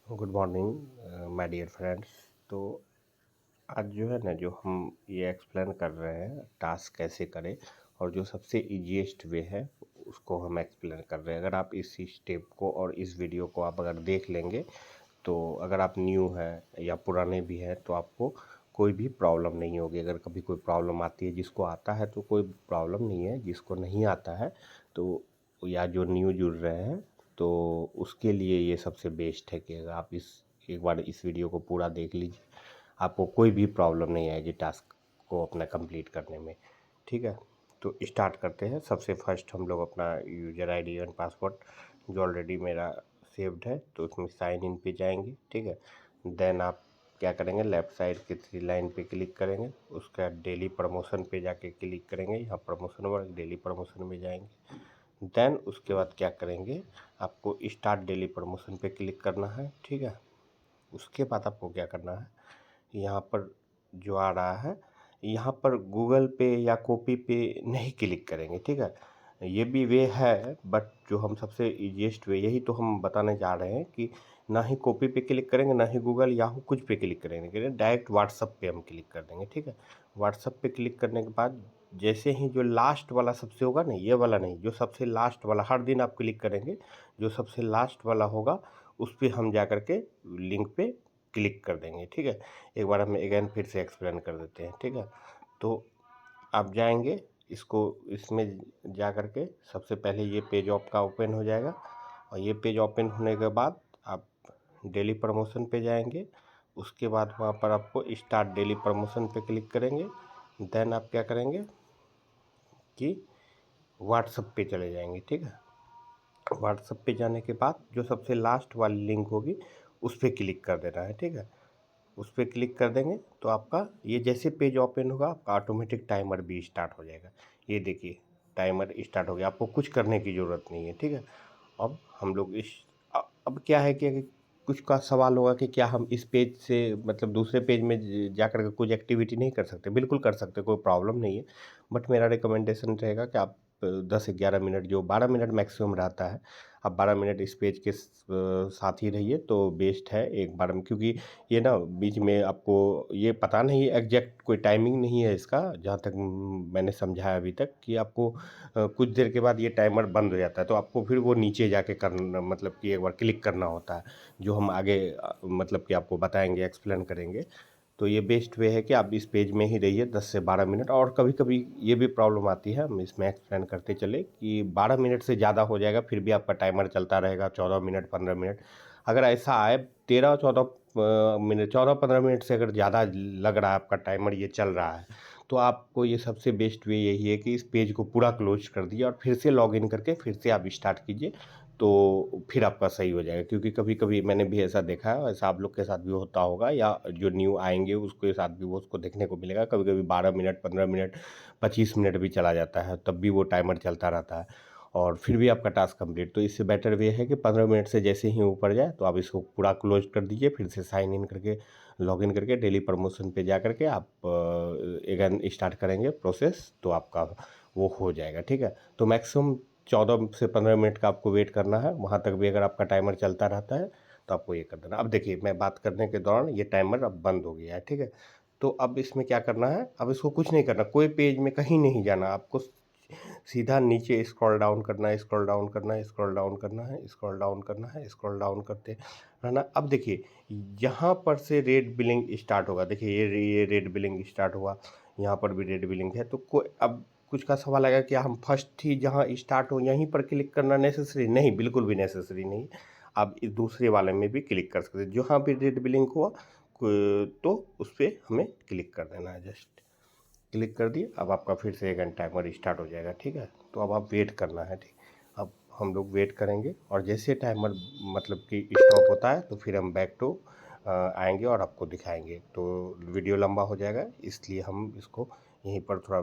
Good morning my dear friends. तो आज जो है ना, जो हम ये एक्सप्लेन कर रहे हैं टास्क कैसे करें और जो सबसे इजीएस्ट वे है उसको हम एक्सप्लेन कर रहे हैं। अगर आप इस स्टेप को और इस वीडियो को आप अगर देख लेंगे तो अगर आप न्यू हैं या पुराने भी हैं तो आपको कोई भी प्रॉब्लम नहीं होगी। अगर कभी कोई प्रॉब्लम आती है, जिसको आता है तो कोई प्रॉब्लम नहीं है, जिसको नहीं आता है तो या जो न्यू जुड़ रहे हैं तो उसके लिए ये सबसे बेस्ट है कि अगर आप एक बार इस वीडियो को पूरा देख लीजिए, आपको कोई भी प्रॉब्लम नहीं आएगी टास्क को अपना कंप्लीट करने में। ठीक है, तो स्टार्ट करते हैं। सबसे फर्स्ट हम लोग अपना यूज़र आईडी एंड पासवर्ड जो ऑलरेडी मेरा सेव्ड है तो उसमें साइन इन पे जाएंगे। ठीक है, देन आप क्या करेंगे, लेफ़्ट साइड के 3 लाइन पे क्लिक करेंगे, उसका डेली प्रमोशन पे जाके क्लिक करेंगे। यहाँ प्रमोशन वर्क डेली प्रमोशन में जाएंगे। देन उसके बाद क्या करेंगे, आपको स्टार्ट डेली प्रमोशन पे क्लिक करना है। ठीक है, उसके बाद आपको क्या करना है, यहाँ पर जो आ रहा है यहाँ पर गूगल पे या कॉपी पे नहीं क्लिक करेंगे। ठीक है, ये भी वे है बट जो हम सबसे ईजीएस्ट वे यही तो हम बताने जा रहे हैं कि ना ही कॉपी पे क्लिक करेंगे ना ही गूगल याहू कुछ पे क्लिक करेंगे, डायरेक्ट व्हाट्सअप पे हम क्लिक कर देंगे। ठीक है, व्हाट्सअप पे क्लिक करने के बाद जैसे ही जो लास्ट वाला सबसे होगा ना, ये वाला नहीं, जो सबसे लास्ट वाला हर दिन आप क्लिक करेंगे, जो सबसे लास्ट वाला होगा उस पर हम जा कर के लिंक पे क्लिक कर देंगे। ठीक है, एक बार हम अगेन फिर से एक्सप्लेन कर देते हैं। ठीक है, तो आप जाएंगे इसको इसमें जा कर के सबसे पहले ये पेज आपका ओपन हो जाएगा और ये पेज ओपन होने के बाद आप डेली प्रमोशन पे जाएंगे। उसके बाद वहाँ पर आपको स्टार्ट डेली प्रमोशन पे क्लिक करेंगे। देन आप क्या करेंगे कि व्हाट्सएप पे चले जाएंगे। ठीक है, व्हाट्सएप पे जाने के बाद जो सबसे लास्ट वाली लिंक होगी उस पर क्लिक कर देना है। ठीक है, उस पर क्लिक कर देंगे तो आपका ये जैसे पेज ओपन होगा आपका ऑटोमेटिक टाइमर भी स्टार्ट हो जाएगा। ये देखिए टाइमर स्टार्ट हो गया, आपको कुछ करने की ज़रूरत नहीं है। ठीक है, अब हम लोग अब क्या है कि अगर कुछ का सवाल होगा कि क्या हम इस पेज से मतलब दूसरे पेज में जा कर के कुछ एक्टिविटी नहीं कर सकते? बिल्कुल कर सकते, कोई प्रॉब्लम नहीं है। बट मेरा रिकमेंडेशन रहेगा कि आप 10 से 11 मिनट, जो 12 मिनट मैक्सिमम रहता है, आप 12 मिनट इस पेज के साथ ही रहिए तो बेस्ट है एक बार में। क्योंकि ये ना बीच में आपको ये पता नहीं, एग्जैक्ट कोई टाइमिंग नहीं है इसका, जहाँ तक मैंने समझा है अभी तक, कि आपको कुछ देर के बाद ये टाइमर बंद हो जाता है तो आपको फिर वो नीचे जाके करना, मतलब कि एक बार क्लिक करना होता है, जो हम आगे मतलब कि आपको बताएंगे, एक्सप्लेन करेंगे। तो ये बेस्ट वे है कि आप इस पेज में ही रहिए 10 से 12 मिनट। और कभी कभी ये भी प्रॉब्लम आती है, हम इसमें एक्सप्लेन करते चले, कि 12 मिनट से ज़्यादा हो जाएगा फिर भी आपका टाइमर चलता रहेगा 14 मिनट 15 मिनट। अगर ऐसा आए 13 14 मिनट 14 15 मिनट से अगर ज़्यादा लग रहा है आपका टाइमर ये चल रहा है, तो आपको ये सबसे बेस्ट वे यही है कि इस पेज को पूरा क्लोज कर दिए और फिर से लॉगिन करके फिर से आप स्टार्ट कीजिए, तो फिर आपका सही हो जाएगा। क्योंकि कभी कभी मैंने भी ऐसा देखा है, ऐसा आप लोग के साथ भी होता होगा या जो न्यू आएंगे उसके साथ भी वो उसको देखने को मिलेगा। कभी कभी 12 मिनट 15 मिनट 25 मिनट भी चला जाता है, तब भी वो टाइमर चलता रहता है और फिर भी आपका टास्क कंप्लीट। तो इससे बेटर वे है कि 15 मिनट से जैसे ही ऊपर जाए तो आप इसको पूरा क्लोज कर दीजिए, फिर से साइन इन करके लॉगिन करके डेली प्रमोशन पे जा करके आप अगेन स्टार्ट करेंगे प्रोसेस, तो आपका वो हो जाएगा। ठीक है, तो मैक्सिमम 14 से 15 मिनट का आपको वेट करना है। वहाँ तक भी अगर आपका टाइमर चलता रहता है तो आपको ये कर देना। अब देखिए मैं बात करने के दौरान ये टाइमर अब बंद हो गया है। ठीक है, तो अब इसमें क्या करना है, अब इसको कुछ नहीं करना, कोई पेज में कहीं नहीं जाना, आपको सीधा नीचे स्क्रॉल डाउन करना है, स्क्रॉल डाउन करना है, स्क्रॉल डाउन करना है, स्क्रॉल डाउन करना है, स्क्रॉल डाउन करते रहना। अब देखिए यहाँ पर से रेड बिलिंग स्टार्ट होगा। देखिए ये रेड बिलिंग स्टार्ट हुआ, यहाँ पर भी रेड बिलिंग है। तो कोई अब कुछ का सवाल आएगा कि हम फर्स्ट ही जहाँ स्टार्ट हो यहीं पर क्लिक करना नेसेसरी? नहीं, बिल्कुल भी नेसेसरी नहीं। आप इस दूसरे वाले में भी क्लिक कर सकते हैं, जहाँ भी रेड बिलिंग हुआ तो उस पर हमें क्लिक कर देना है। जस्ट क्लिक कर दिए, अब आपका फिर से 1 घंटा टाइमर स्टार्ट हो जाएगा। ठीक है, तो अब आप वेट करना है। ठीक, अब हम लोग वेट करेंगे और जैसे टाइमर मतलब कि स्टॉप होता है तो फिर हम बैक टू आएंगे और आपको दिखाएंगे। तो वीडियो लंबा हो जाएगा, इसलिए हम इसको यहीं पर थोड़ा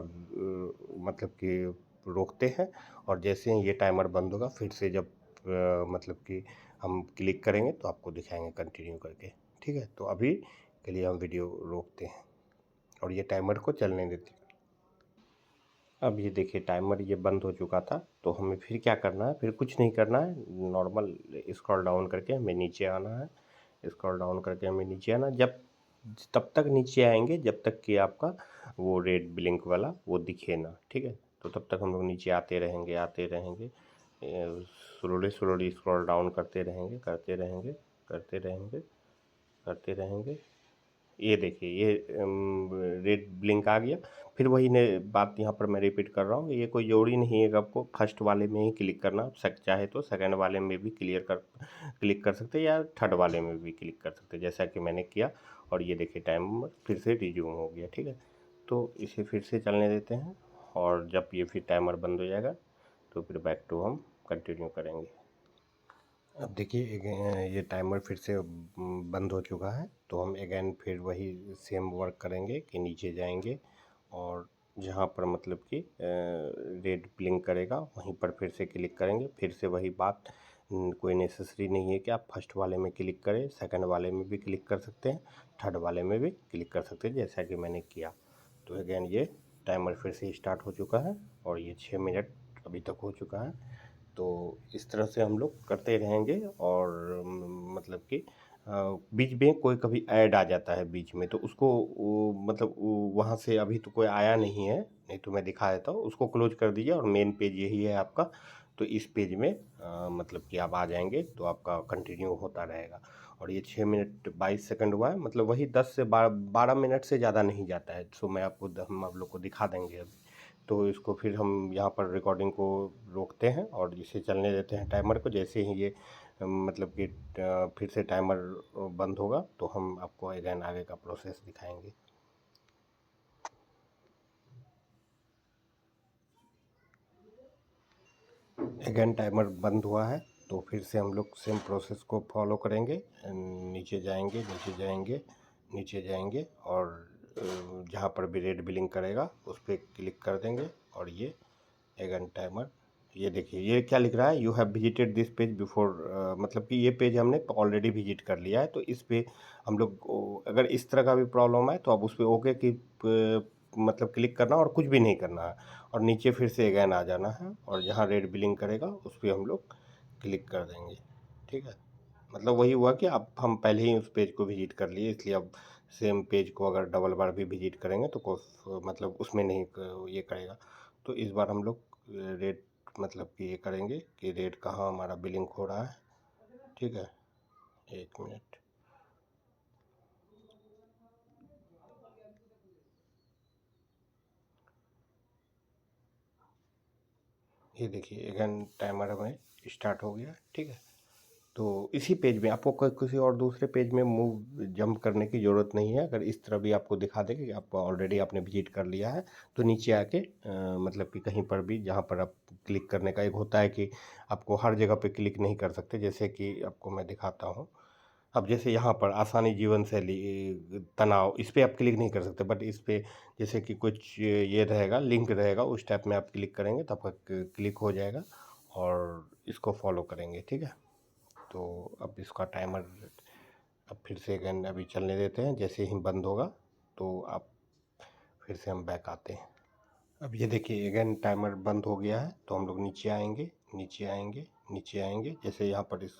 मतलब कि रोकते हैं। और जैसे ही ये टाइमर बंद होगा फिर से जब मतलब कि हम क्लिक करेंगे तो आपको दिखाएंगे कंटिन्यू करके। ठीक है, तो अभी के लिए हम वीडियो रोकते हैं और ये टाइमर को चलने देते हैं। अब ये देखिए टाइमर ये बंद हो चुका था, तो हमें फिर क्या करना है, फिर कुछ नहीं करना है, नॉर्मल स्क्रॉल डाउन करके हमें नीचे आना है। स्क्रॉल डाउन करके हमें नीचे आना, जब तब तक नीचे आएंगे जब तक कि आपका वो रेड ब्लिंक वाला वो दिखे ना, ठीक है। तो तब तक हम लोग नीचे आते रहेंगे, स्लोली स्लोली स्क्रॉल डाउन करते रहेंगे करते रहेंगे करते रहेंगे करते रहेंगे। ये देखिए ये रेड ब्लिंक आ गया। फिर वही ने बात यहाँ पर मैं रिपीट कर रहा हूँ, ये कोई ज़रूरी नहीं है कि आपको फर्स्ट वाले में ही क्लिक करना, चाहे तो सेकंड वाले में भी क्लिक कर सकते हैं या थर्ड वाले में भी क्लिक कर सकते हैं, जैसा कि मैंने किया। और ये देखिए टाइम फिर से रिज्यूम हो गया, ठीक है। तो इसे फिर से चलने देते हैं, और जब ये फिर टाइमर बंद हो जाएगा तो फिर बैक टू हम कंटिन्यू करेंगे। अब देखिए ये टाइमर फिर से बंद हो चुका है, तो हम अगेन फिर वही सेम वर्क करेंगे कि नीचे जाएंगे और जहाँ पर मतलब कि रेड ब्लिंक करेगा वहीं पर फिर से क्लिक करेंगे। फिर से वही बात, कोई नेसेसरी नहीं है कि आप फर्स्ट वाले में क्लिक करें, सेकंड वाले में भी क्लिक कर सकते हैं, थर्ड वाले में भी क्लिक कर सकते हैं, जैसा कि मैंने किया। तो अगेन ये टाइमर फिर से स्टार्ट हो चुका है और ये 6 मिनट अभी तक हो चुका है। तो इस तरह से हम लोग करते रहेंगे। और मतलब कि बीच में कोई कभी ऐड आ जाता है बीच में, तो उसको मतलब वहाँ से अभी तो कोई आया नहीं है, नहीं तो मैं दिखा देता हूँ, उसको क्लोज कर दीजिए और मेन पेज यही है आपका। तो इस पेज में मतलब कि आप आ जाएंगे तो आपका कंटिन्यू होता रहेगा। और ये 6 मिनट 22 सेकंड हुआ है, मतलब वही 10 से 12 मिनट से ज़्यादा नहीं जाता है। सो मैं आपको हम आप लोग को दिखा देंगे अभी। तो इसको फिर हम यहाँ पर रिकॉर्डिंग को रोकते हैं और इसे चलने देते हैं टाइमर को। जैसे ही ये मतलब कि फिर से टाइमर बंद होगा तो हम आपको अगेन आगे का प्रोसेस दिखाएंगे। अगेन टाइमर बंद हुआ है, तो फिर से हम लोग सेम प्रोसेस को फॉलो करेंगे। नीचे जाएंगे नीचे जाएंगे नीचे जाएंगे और जहाँ पर भी रेड ब्लिंक करेगा उस पर क्लिक कर देंगे। और ये अगेन टाइमर, ये देखिए ये क्या लिख रहा है, you have visited this page before, मतलब कि ये पेज हमने ऑलरेडी विजिट कर लिया है। तो इस पे हम लोग अगर इस तरह का भी प्रॉब्लम है तो आप उस पर ओके की मतलब क्लिक करना और कुछ भी नहीं करना है, और नीचे फिर से अगैन आ जाना है और जहाँ रेड ब्लिंक करेगा उस पर हम लोग क्लिक कर देंगे, ठीक है। मतलब वही हुआ कि अब हम पहले ही उस पेज को विजिट कर लिए, इसलिए अब सेम पेज को अगर डबल बार भी विजिट करेंगे तो मतलब उसमें नहीं ये करेगा। तो इस बार हम लोग रेड मतलब कि ये करेंगे कि रेड कहाँ हमारा बिलिंग हो रहा है, ठीक है। 1 मिनट, ये देखिए अगेन टाइमर हमें स्टार्ट हो गया, ठीक है। तो इसी पेज में आपको किसी और दूसरे पेज में मूव जंप करने की ज़रूरत नहीं है। अगर इस तरह भी आपको दिखा दे कि आप ऑलरेडी आपने विजिट कर लिया है तो नीचे आके मतलब कि कहीं पर भी जहाँ पर आप क्लिक करने का एक होता है कि आपको हर जगह पे क्लिक नहीं कर सकते, जैसे कि आपको मैं दिखाता हूँ। अब जैसे यहाँ पर आसानी जीवन शैली तनाव, इस पर आप क्लिक नहीं कर सकते, बट इस पर जैसे कि कुछ ये रहेगा लिंक रहेगा उस टाइप में आप क्लिक करेंगे तो आपका क्लिक हो जाएगा और इसको फॉलो करेंगे, ठीक है। तो अब इसका टाइमर अब फिर से अगेन अभी चलने देते हैं, जैसे ही बंद होगा तो आप फिर से हम बैक आते हैं। अब ये देखिए अगेन टाइमर बंद हो गया है, तो हम लोग नीचे आएंगे नीचे आएंगे नीचे आएंगे, जैसे यहाँ पर इस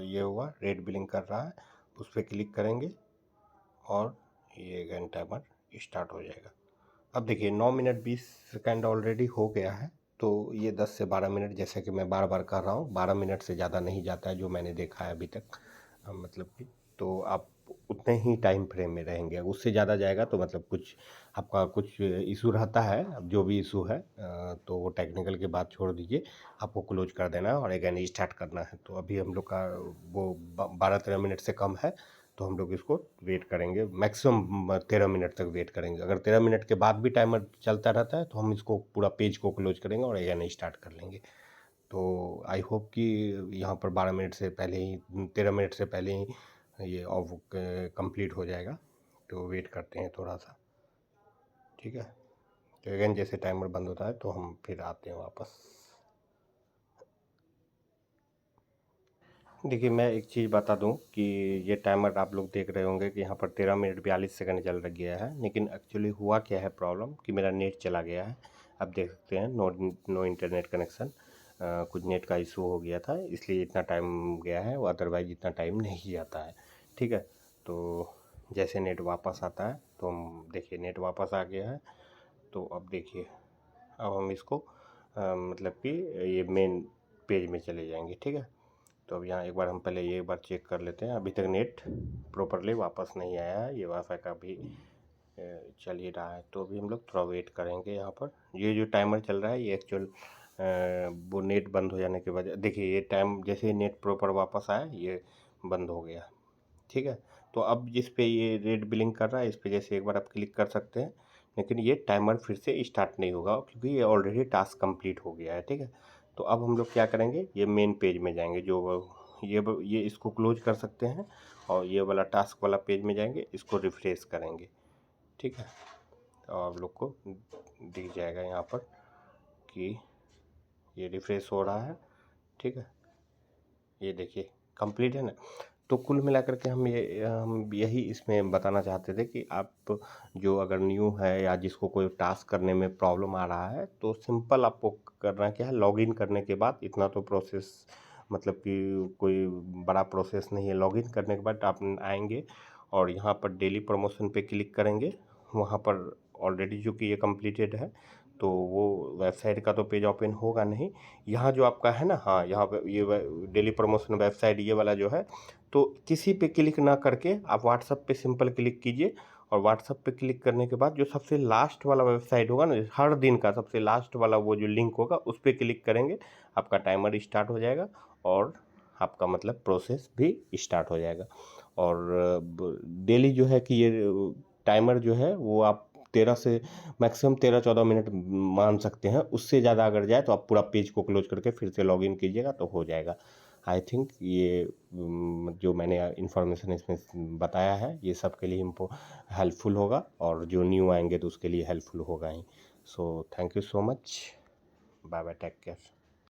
ये हुआ रेड ब्लिंक कर रहा है उस पर क्लिक करेंगे और ये अगेन टाइमर स्टार्ट हो जाएगा। अब देखिए 9 मिनट 20 सेकंड ऑलरेडी हो गया है, तो ये 10 से 12 मिनट, जैसे कि मैं बार बार कर रहा हूँ, 12 मिनट से ज़्यादा नहीं जाता है जो मैंने देखा है अभी तक, मतलब कि तो आप उतने ही टाइम फ्रेम में रहेंगे। उससे ज़्यादा जाएगा तो मतलब कुछ आपका कुछ इशू रहता है। अब जो भी इशू है तो वो टेक्निकल की बात छोड़ दीजिए, आपको क्लोज कर देना है और अगेन स्टार्ट करना है। तो अभी हम लोग का वो 12-13 मिनट से कम है, तो हम लोग इसको वेट करेंगे, मैक्सिमम 13 मिनट तक वेट करेंगे। अगर 13 मिनट के बाद भी टाइमर चलता रहता है तो हम इसको पूरा पेज को क्लोज करेंगे और अगेन स्टार्ट कर लेंगे। तो आई होप कि यहाँ पर 12 मिनट से पहले ही 13 मिनट से पहले ही ये ऑफ कंप्लीट हो जाएगा। तो वेट करते हैं थोड़ा सा, ठीक है। तो अगेन जैसे टाइमर बंद होता है तो हम फिर आते हैं वापस। देखिए मैं एक चीज़ बता दूं कि ये टाइमर आप लोग देख रहे होंगे कि यहाँ पर 13 मिनट 42 सेकंड चल गया है, लेकिन एक्चुअली हुआ क्या है प्रॉब्लम कि मेरा नेट चला गया है। आप देख सकते हैं नो इंटरनेट कनेक्शन, कुछ नेट का इशू हो गया था इसलिए इतना टाइम गया है, वो अदरवाइज इतना टाइम नहीं जाता है, ठीक है। तो जैसे नेट वापस आता है तो हम देखिए नेट वापस आ गया है। तो अब देखिए अब हम इसको मतलब कि ये मेन पेज में चले जाएंगे। ठीक है। तो अब यहाँ एक बार हम पहले ये एक बार चेक कर लेते हैं। अभी तक नेट प्रॉपरली वापस नहीं आया है, ये वाईफाई का भी चल ही रहा है। तो अभी हम लोग थोड़ा वेट करेंगे। यहाँ पर ये जो टाइमर चल रहा है ये एक्चुअल वो नेट बंद हो जाने के वजह, देखिए ये टाइम जैसे ही नेट प्रॉपर वापस आया ये बंद हो गया। ठीक है। तो अब जिस पे ये रेड बिलिंग कर रहा है इस पे जैसे एक बार आप क्लिक कर सकते हैं, लेकिन ये टाइमर फिर से स्टार्ट नहीं होगा क्योंकि ये ऑलरेडी टास्क कंप्लीट हो गया है। ठीक है। तो अब हम लोग क्या करेंगे, ये मेन पेज में जाएंगे, जो ये इसको क्लोज कर सकते हैं और ये वाला टास्क वाला पेज में जाएंगे, इसको रिफ्रेश करेंगे। ठीक है। तो आप लोग को दिख जाएगा यहाँ पर कि ये रिफ्रेश हो रहा है। ठीक है। ये देखिए कंप्लीट है ना। तो कुल मिलाकर के हम यही इसमें बताना चाहते थे कि आप जो अगर न्यू है या जिसको कोई टास्क करने में प्रॉब्लम आ रहा है तो सिंपल आपको करना क्या है, लॉगिन करने के बाद इतना तो प्रोसेस मतलब कि कोई बड़ा प्रोसेस नहीं है। लॉगिन करने के बाद आप आएंगे और यहाँ पर डेली प्रमोशन पे क्लिक करेंगे। वहाँ पर ऑलरेडी जो कि ये कंप्लीटेड है तो वो वेबसाइट का तो पेज ओपन होगा नहीं। यहाँ जो आपका है ना, हाँ यहाँ पे ये डेली प्रमोशन वेबसाइट ये वाला जो है, तो किसी पे क्लिक ना करके आप व्हाट्सअप पे सिंपल क्लिक कीजिए। और व्हाट्सअप पे क्लिक करने के बाद जो सबसे लास्ट वाला वेबसाइट होगा ना, हर दिन का सबसे लास्ट वाला वो जो लिंक होगा उस पर क्लिक करेंगे, आपका टाइमर स्टार्ट हो जाएगा और आपका मतलब प्रोसेस भी स्टार्ट हो जाएगा। और डेली जो है कि ये टाइमर जो है वो आप 13 से मैक्सिमम 13-14 मिनट मान सकते हैं। उससे ज़्यादा अगर जाए तो आप पूरा पेज को क्लोज करके फिर से लॉगिन कीजिएगा तो हो जाएगा। आई थिंक ये जो मैंने इन्फॉर्मेशन इसमें बताया है ये सब के लिए हेल्पफुल होगा और जो न्यू आएंगे तो उसके लिए हेल्पफुल होगा ही। So thank you so much. Bye bye, take care.